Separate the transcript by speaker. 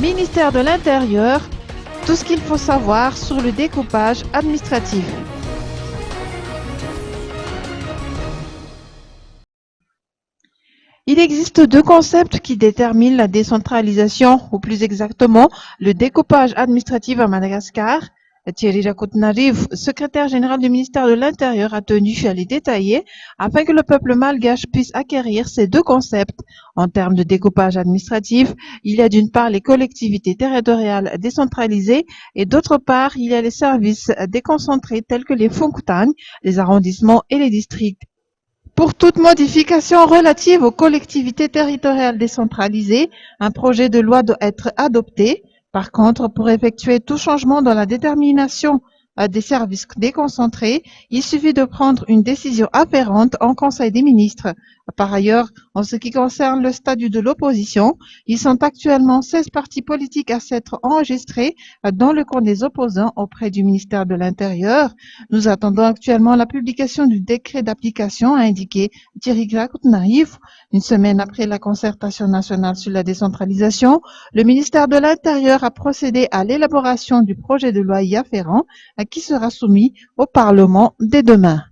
Speaker 1: Ministère de l'Intérieur, tout ce qu'il faut savoir sur le découpage administratif. Il existe deux concepts qui déterminent la décentralisation, ou plus exactement, le découpage administratif à Madagascar. Thierry Rakotnariv, secrétaire général du ministère de l'Intérieur, a tenu à les détailler afin que le peuple malgache puisse acquérir ces deux concepts. En termes de découpage administratif, il y a d'une part les collectivités territoriales décentralisées et d'autre part, il y a les services déconcentrés tels que les Fongtang, les arrondissements et les districts. Pour toute modification relative aux collectivités territoriales décentralisées, un projet de loi doit être adopté. Par contre, pour effectuer tout changement dans la détermination des services déconcentrés, il suffit de prendre une décision afférente en Conseil des ministres. Par ailleurs, en ce qui concerne le statut de l'opposition, ils sont actuellement 16 partis politiques à s'être enregistrés dans le compte des opposants auprès du ministère de l'Intérieur. Nous attendons actuellement la publication du décret d'application, a indiqué Thierry Rakotnariv. Une semaine après la concertation nationale sur la décentralisation, le ministère de l'Intérieur a procédé à l'élaboration du projet de loi y afférent qui sera soumis au Parlement dès demain.